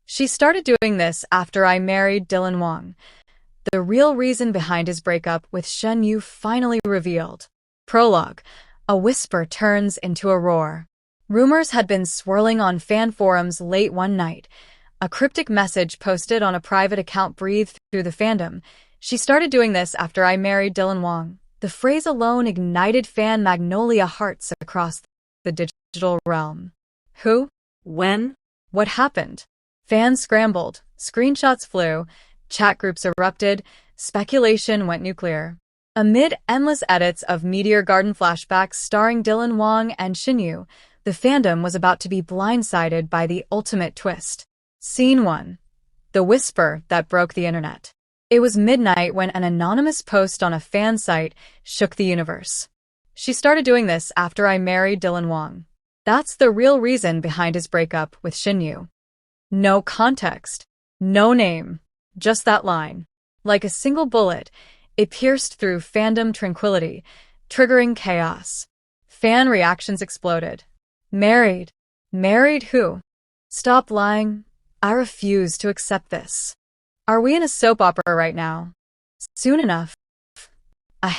She started doing this after I married Dylan Wang. The real reason behind his breakup with Shen Yu finally revealed. Prologue. A whisper turns into a roar. Rumors had been swirling on fan forums late one night. A cryptic message posted on a private account breathed through the fandom. She started doing this after I married Dylan Wang. The phrase alone ignited fan magnolia hearts across the digital realm. Who? When? What happened? Fans scrambled, screenshots flew, chat groups erupted, speculation went nuclear. Amid endless edits of Meteor Garden flashbacks starring Dylan Wang and Shen Yu, the fandom was about to be blindsided by the ultimate twist. Scene 1. The whisper that broke the internet. It was midnight when an anonymous post on a fan site shook the universe. She started doing this after I married Dylan Wang. That's the real reason behind his breakup with Shen Yu. No context, no name, just that line. Like a single bullet, it pierced through fandom tranquility, triggering chaos. Fan reactions exploded. Married? Married who? Stop lying. I refuse to accept this. Are we in a soap opera right now? Soon enough, a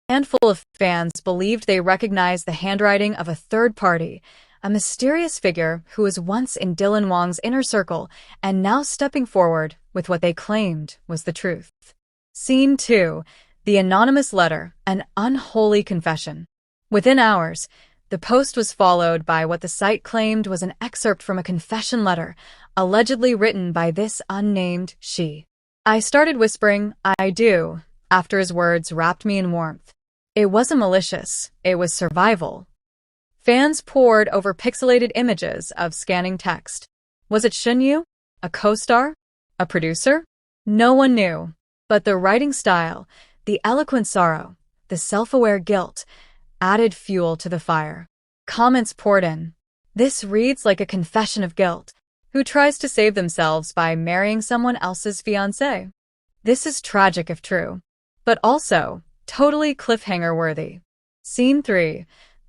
handful of fans believed they recognized the handwriting of a third party, a mysterious figure who was once in Dylan Wang's inner circle and now stepping forward with what they claimed was the truth. Scene 2. The anonymous letter, an unholy confession. Within hours, the post was followed by what the site claimed was an excerpt from a confession letter, allegedly written by this unnamed she. I started whispering, "I do," after his words wrapped me in warmth. It wasn't malicious, it was survival. Fans pored over pixelated images of scanning text. Was it Shen Yu? A co-star? A producer? No one knew. But the writing style, the eloquent sorrow, the self-aware guilt, added fuel to the fire. Comments poured in. This reads like a confession of guilt. Who tries to save themselves by marrying someone else's fiancé? This is tragic if true, but also totally cliffhanger-worthy. Scene 3.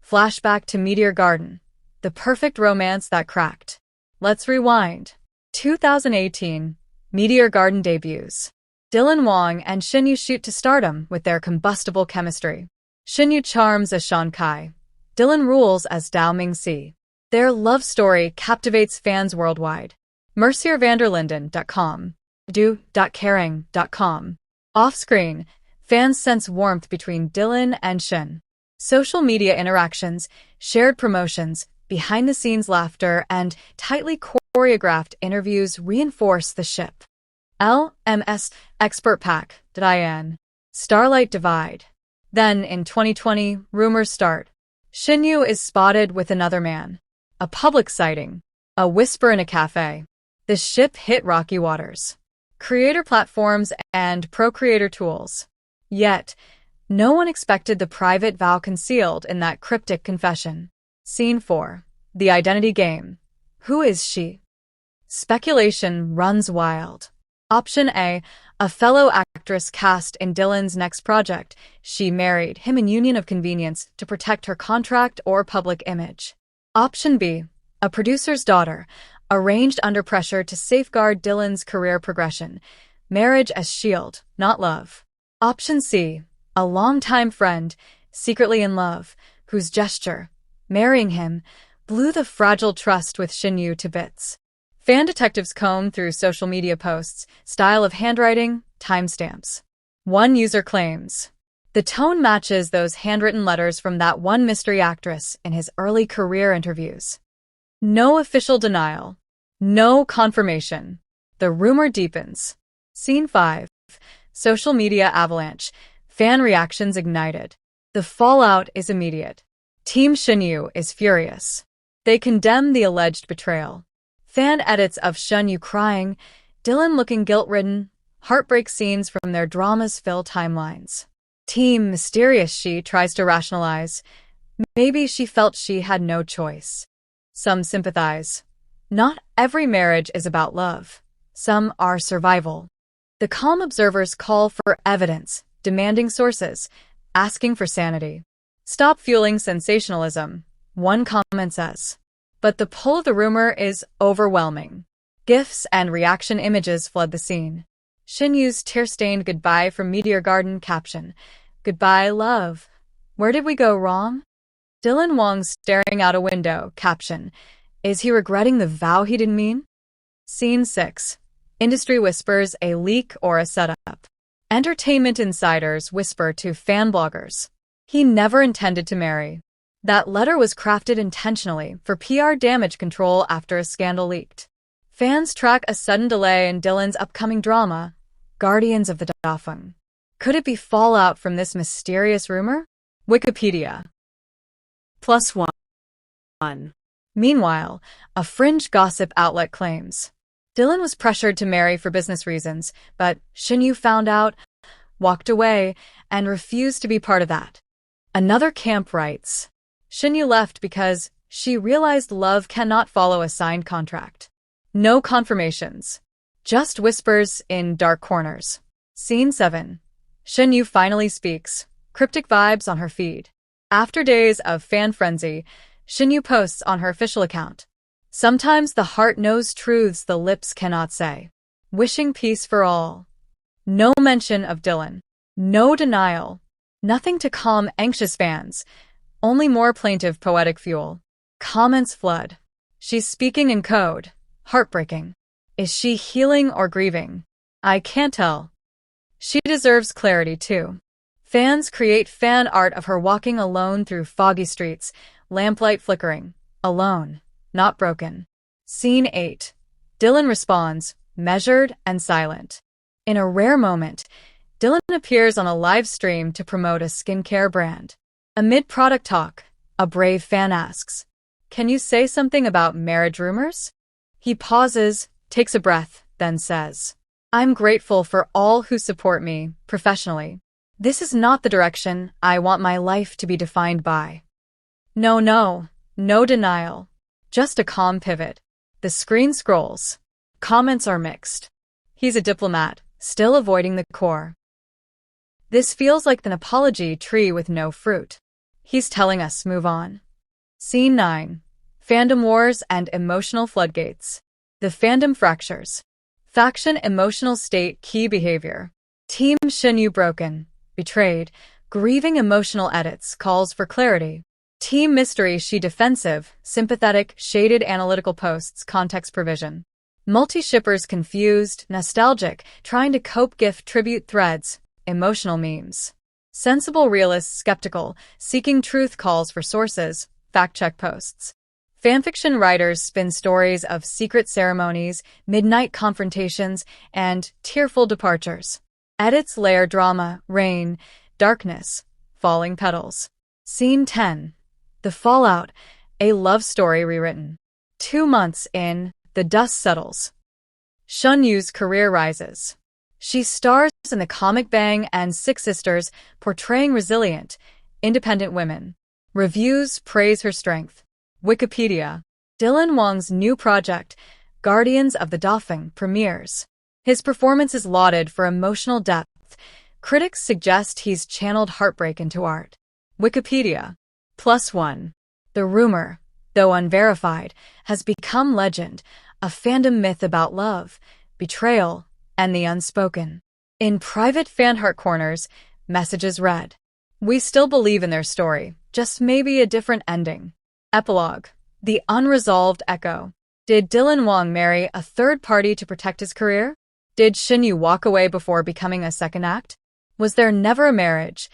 Flashback to Meteor Garden. The perfect romance that cracked. Let's rewind. 2018. Meteor Garden debuts. Dylan Wang and Shen Yu shoot to stardom with their combustible chemistry. Shen Yu charms as Shan Kai. Dylan rules as Dao Mingxi. Their love story captivates fans worldwide. MercierVanderlinden.com. Do.caring.com. Off-screen, fans sense warmth between Dylan and Shen. Social media interactions, shared promotions, behind-the-scenes laughter, and tightly choreographed interviews reinforce the ship. LMS Expert Pack.in. Starlight Divide. Then, in 2020, rumors start. Shen Yu is spotted with another man. A public sighting. A whisper in a cafe. The ship hit rocky waters. Creator platforms and pro-creator tools. Yet, no one expected the private vow concealed in that cryptic confession. Scene 4. The identity game. Who is she? Speculation runs wild. Option A. A fellow actress cast in Dylan's next project. She married him in union of convenience to protect her contract or public image. Option B. A producer's daughter, arranged under pressure to safeguard Dylan's career progression. Marriage as shield, not love. Option C. A longtime friend, secretly in love, whose gesture, marrying him, blew the fragile trust with Shen Yu to bits. Fan detectives comb through social media posts, style of handwriting, timestamps. One user claims, the tone matches those handwritten letters from that one mystery actress in his early career interviews. No official denial. No confirmation. The rumor deepens. Scene 5. Social media avalanche. Fan reactions ignited. The fallout is immediate. Team Shen Yu is furious. They condemn the alleged betrayal. Fan edits of Shen Yu crying, Dylan looking guilt-ridden, heartbreak scenes from their dramas fill timelines. Team Mysterious She tries to rationalize. Maybe she felt she had no choice. Some sympathize. Not every marriage is about love. Some are survival. The calm observers call for evidence, demanding sources, asking for sanity. Stop fueling sensationalism, one comment says. But the pull of the rumor is overwhelming. GIFs and reaction images flood the scene. Shen Yu's tear-stained goodbye from Meteor Garden caption, "Goodbye, love. Where did we go wrong?" Dylan Wang staring out a window caption, "Is he regretting the vow he didn't mean?" Scene 6. Industry whispers a leak or a setup. Entertainment insiders whisper to fan bloggers, "He never intended to marry. That letter was crafted intentionally for PR damage control after a scandal leaked." Fans track a sudden delay in Dylan's upcoming drama, Guardians of the Dauphin. Could it be fallout from this mysterious rumor? Wikipedia. +1. Meanwhile, a fringe gossip outlet claims Dylan was pressured to marry for business reasons, but Shen Yu found out, walked away, and refused to be part of that. Another camp writes, Shen Yu left because she realized love cannot follow a signed contract. No confirmations. Just whispers in dark corners. Scene 7. Shen Yu finally speaks, cryptic vibes on her feed. After days of fan frenzy, Shen Yu posts on her official account. Sometimes the heart knows truths the lips cannot say. Wishing peace for all. No mention of Dylan. No denial. Nothing to calm anxious fans. Only more plaintive poetic fuel. Comments flood. She's speaking in code. Heartbreaking. Is she healing or grieving? I can't tell. She deserves clarity too. Fans create fan art of her walking alone through foggy streets, lamplight flickering. Alone. Not broken. Scene 8. Dylan responds, measured and silent. In a rare moment, Dylan appears on a live stream to promote a skincare brand. Amid product talk, a brave fan asks, "Can you say something about marriage rumors?" He pauses, takes a breath, then says, "I'm grateful for all who support me, professionally. This is not the direction I want my life to be defined by." No denial. Just a calm pivot. The screen scrolls. Comments are mixed. He's a diplomat, still avoiding the core. This feels like an apology tree with no fruit. He's telling us move on. Scene 9. Fandom wars and emotional floodgates. The fandom fractures. Faction emotional state key behavior. Team Shen Yu broken, betrayed, grieving emotional edits calls for clarity. Team Mystery She defensive, sympathetic, shaded analytical posts context provision. Multi-shippers confused, nostalgic, trying to cope GIF tribute threads, emotional memes. Sensible realists skeptical, seeking truth calls for sources, fact-check posts. Fanfiction writers spin stories of secret ceremonies, midnight confrontations, and tearful departures. Edits layer drama, rain, darkness, falling petals. Scene 10. The Fallout, a love story rewritten. 2 months in, the dust settles. Shen Yu's career rises. She stars in the comic Bang and Six Sisters, portraying resilient, independent women. Reviews praise her strength. Wikipedia. Dylan Wang's new project, Guardians of the Dauphin, premieres. His performance is lauded for emotional depth. Critics suggest he's channeled heartbreak into art. Wikipedia. +1. The rumor, though unverified, has become legend, a fandom myth about love, betrayal, and the unspoken. In private fan heart corners, messages read, "We still believe in their story, just maybe a different ending." Epilogue. The unresolved echo. Did Dylan Wang marry a third party to protect his career? Did Shen Yu walk away before becoming a second act? Was there never a marriage?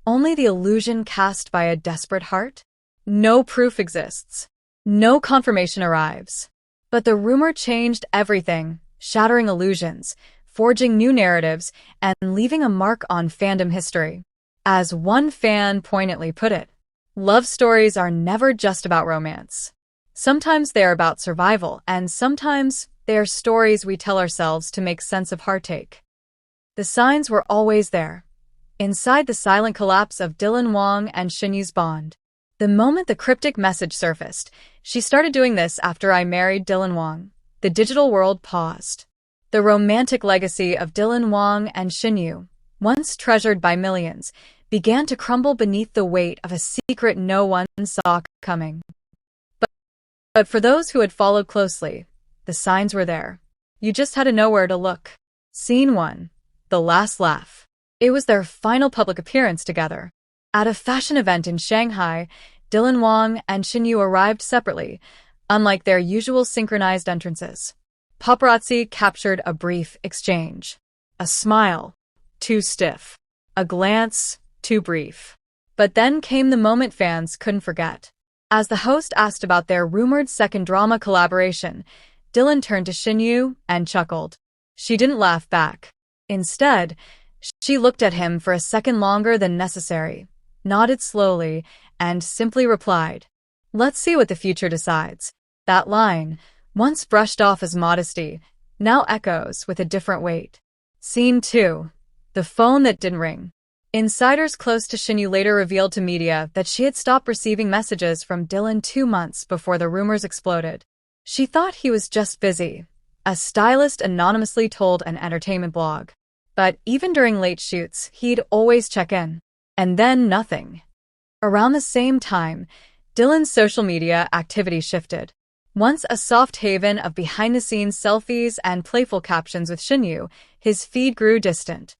Only the illusion cast by a desperate heart? No proof exists. No confirmation arrives. But the rumor changed everything, shattering illusions, forging new narratives, and leaving a mark on fandom history. As one fan poignantly put it, love stories are never just about romance. Sometimes they are about survival, and sometimes they are stories we tell ourselves to make sense of heartache. The signs were always there. Inside the silent collapse of Dylan Wang and Shen Yu's bond. The moment the cryptic message surfaced, "She started doing this after I married Dylan Wang," the digital world paused. The romantic legacy of Dylan Wang and Shen Yu, once treasured by millions, began to crumble beneath the weight of a secret no one saw coming. But for those who had followed closely, The signs were there. You just had to know where to look. Scene 1. The Last Laugh. It was their final public appearance together. At a fashion event in Shanghai, Dylan Wang and Shen Yu arrived separately, unlike their usual synchronized entrances. Paparazzi captured a brief exchange. A smile, too stiff. A glance, too brief. But then came the moment fans couldn't forget. As the host asked about their rumored second drama collaboration, Dylan turned to Shen Yu and chuckled. She didn't laugh back. Instead, she looked at him for a second longer than necessary, nodded slowly, and simply replied, "Let's see what the future decides." That line, once brushed off as modesty, now echoes with a different weight. Scene 2. The phone that didn't ring. Insiders close to Shen Yu later revealed to media that she had stopped receiving messages from Dylan 2 months before the rumors exploded. She thought he was just busy, a stylist anonymously told an entertainment blog. But even during late shoots, he'd always check in. And then nothing. Around the same time, Dylan's social media activity shifted. Once a soft haven of behind-the-scenes selfies and playful captions with Shen Yu, his feed grew distant.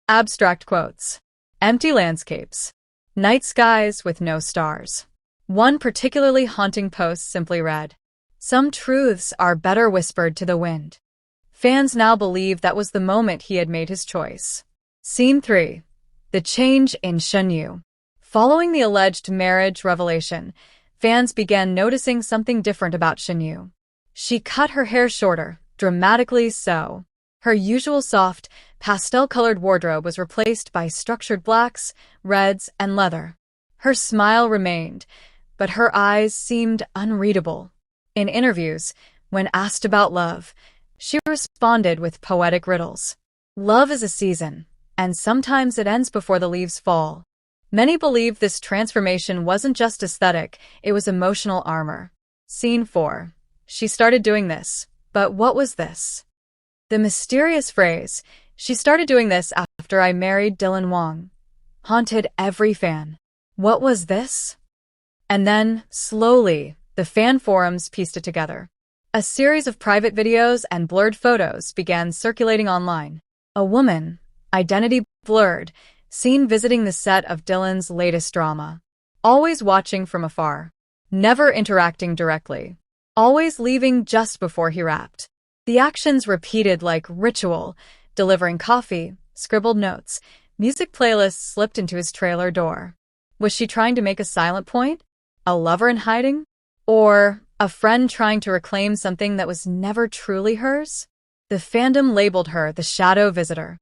Abstract quotes. Empty landscapes. Night skies with no stars. One particularly haunting post simply read, "Some truths are better whispered to the wind." Fans now believe that was the moment he had made his choice. Scene 3. The change in Shen Yu. Following the alleged marriage revelation, fans began noticing something different about Shen Yu. She cut her hair shorter, dramatically so. Her usual soft, pastel-colored wardrobe was replaced by structured blacks, reds, and leather. Her smile remained, but her eyes seemed unreadable. In interviews, when asked about love, she responded with poetic riddles. Love is a season, and sometimes it ends before the leaves fall. Many believe this transformation wasn't just aesthetic, it was emotional armor. Scene 4. She started doing this. But what was this? The mysterious phrase, "She started doing this after I married Dylan Wang," haunted every fan. What was this? And then, slowly, the fan forums pieced it together. A series of private videos and blurred photos began circulating online. A woman, identity blurred, seen visiting the set of Dylan's latest drama. Always watching from afar. Never interacting directly. Always leaving just before he wrapped. The actions repeated like ritual, delivering coffee, scribbled notes, music playlists slipped into his trailer door. Was she trying to make a silent point? A lover in hiding? Or a friend trying to reclaim something that was never truly hers? The fandom labeled her the shadow visitor.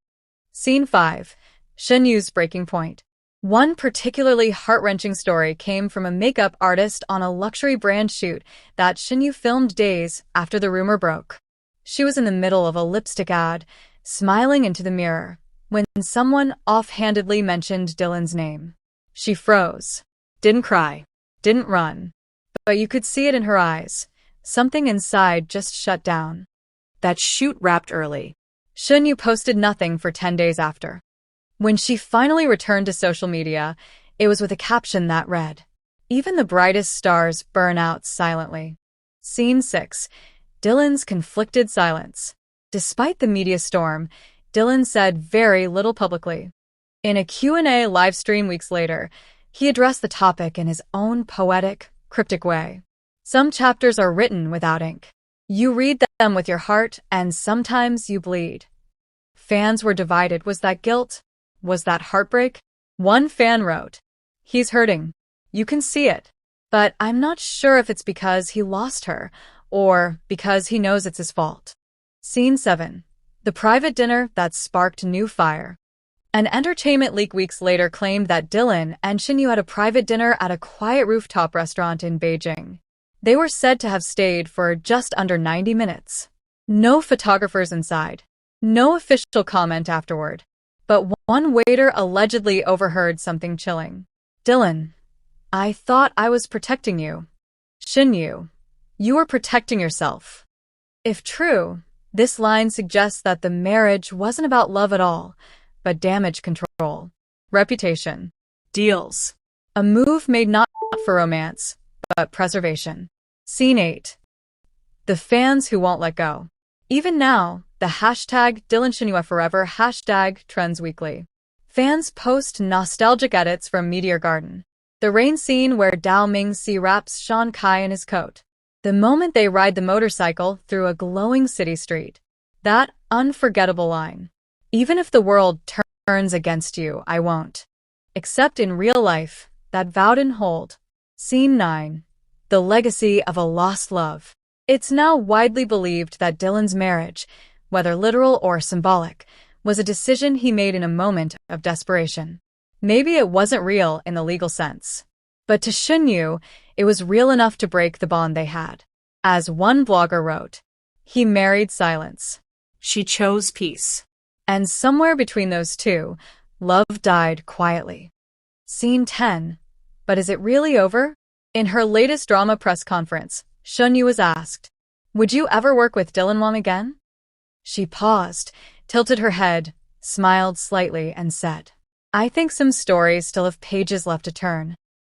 Scene 5. Shen Yu's breaking point. One particularly heart-wrenching story came from a makeup artist on a luxury brand shoot that Shen Yu filmed days after the rumor broke. She was in the middle of a lipstick ad, smiling into the mirror, when someone offhandedly mentioned Dylan's name. She froze. Didn't cry. Didn't run. But you could see it in her eyes. Something inside just shut down. That shoot wrapped early. Shen Yu posted nothing for 10 days after. When she finally returned to social media, it was with a caption that read, "Even the brightest stars burn out silently." Scene 6. Dylan's conflicted silence. Despite the media storm, Dylan said very little publicly. In a Q&A livestream weeks later, he addressed the topic in his own poetic, cryptic way. Some chapters are written without ink. You read them with your heart, and sometimes you bleed. Fans were divided. Was that guilt? Was that heartbreak? One fan wrote, "He's hurting. You can see it. But I'm not sure if it's because he lost her, or because he knows it's his fault." Scene 7. The private dinner that sparked new fire. An entertainment leak weeks later claimed that Dylan and Shen Yu had a private dinner at a quiet rooftop restaurant in Beijing. They were said to have stayed for just under 90 minutes. No photographers inside. No official comment afterward. But one waiter allegedly overheard something chilling. "Dylan, I thought I was protecting you." Shen Yu, "You were protecting yourself." If true, this line suggests that the marriage wasn't about love at all, but damage control, reputation, deals. A move made not for romance, but preservation. Scene 8. The fans who won't let go. Even now, the hashtag Dylan Shen Yue forever hashtag trends weekly. Fans post nostalgic edits from Meteor Garden. The rain scene where Dao Mingxi wraps Shan Kai in his coat. The moment they ride the motorcycle through a glowing city street. That unforgettable line. Even if the world turns against you, I won't. Except in real life, that vowed and hold. Scene 9. The legacy of a lost love. It's now widely believed that Dylan's marriage, whether literal or symbolic, was a decision he made in a moment of desperation. Maybe it wasn't real in the legal sense. But to Shen Yu, it was real enough to break the bond they had. As one blogger wrote, he married silence. She chose peace. And somewhere between those two, love died quietly. Scene 10. But is it really over? In her latest drama press conference, Shen Yu was asked, "Would you ever work with Dylan Wang again?" She paused, tilted her head, smiled slightly, and said, "I think some stories still have pages left to turn."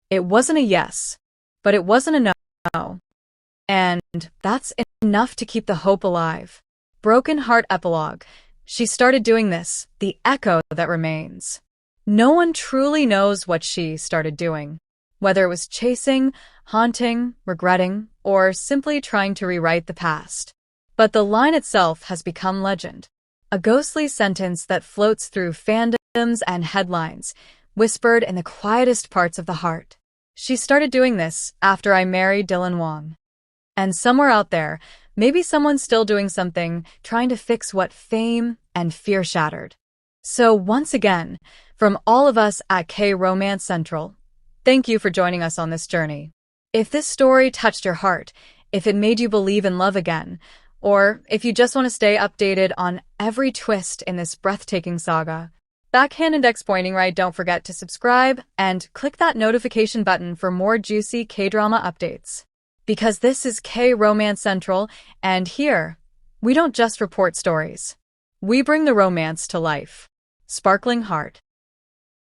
It wasn't a yes, but it wasn't a no. And that's enough to keep the hope alive. Broken Heart Epilogue. She started doing this, the echo that remains. No one truly knows what she started doing, whether it was chasing, haunting, regretting, or simply trying to rewrite the past. But the line itself has become legend. A ghostly sentence that floats through fandoms and headlines, whispered in the quietest parts of the heart. She started doing this after I married Dylan Wang. And somewhere out there, maybe someone's still doing something, trying to fix what fame and fear shattered. So once again, from all of us at K-Romance Central, thank you for joining us on this journey. If this story touched your heart, if it made you believe in love again, or if you just want to stay updated on every twist in this breathtaking saga, backhand index pointing right, don't forget to subscribe and click that notification button for more juicy K-drama updates. Because this is K-Romance Central, and here, we don't just report stories. We bring the romance to life. Sparkling Heart.